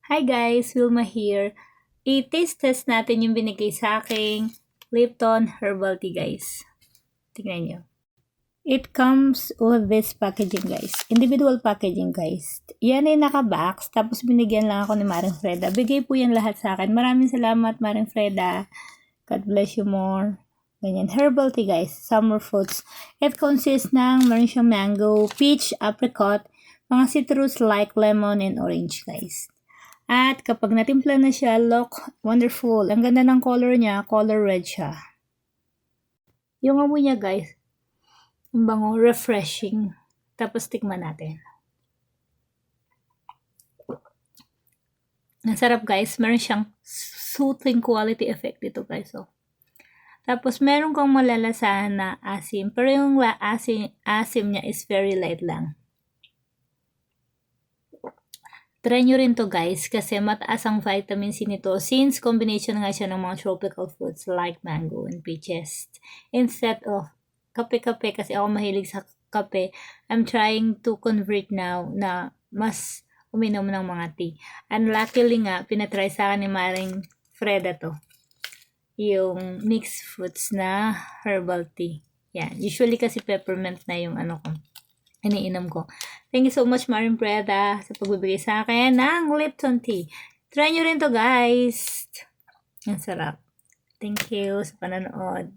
Hi guys, Wilma here. I-taste test natin yung binigay sa aking Lipton Herbal Tea guys. Tingnan nyo. It comes with this packaging guys. Individual packaging guys. Yan ay naka-box. Tapos binigyan lang ako ni Maring Freda. Bigay po yan lahat sa akin. Maraming salamat Maring Freda. God bless you more. Ganyan. Herbal tea guys. Summer fruits. It consists ng meron siyang mango, peach, apricot, mga citrus like lemon and orange guys. At kapag natimpla na siya, look, wonderful. Ang ganda ng color niya, color red siya. Yung amoy niya guys, ang bango, refreshing. Tapos tikman natin. Ang sarap guys, meron siyang soothing quality effect dito guys. So. Tapos meron kang malalasahan na asim, pero yung asim niya is very light lang. Try nyo rin to guys kasi mataas ang vitamin C nito since combination nga siya ng mga tropical fruits like mango and peaches. Instead of kape-kape kasi ako mahilig sa kape, I'm trying to convert now na mas uminom ng mga tea. And luckily nga, pinatry sa akin ni Maring Freda to. Yung mixed fruits na herbal tea. Yan. Usually kasi peppermint na yung iniinom ko. Thank you so much, Maring Freda, sa pagbibigay sa akin ng Lipton Tea. Try nyo rin to, guys. Ang sarap. Thank you sa panonood.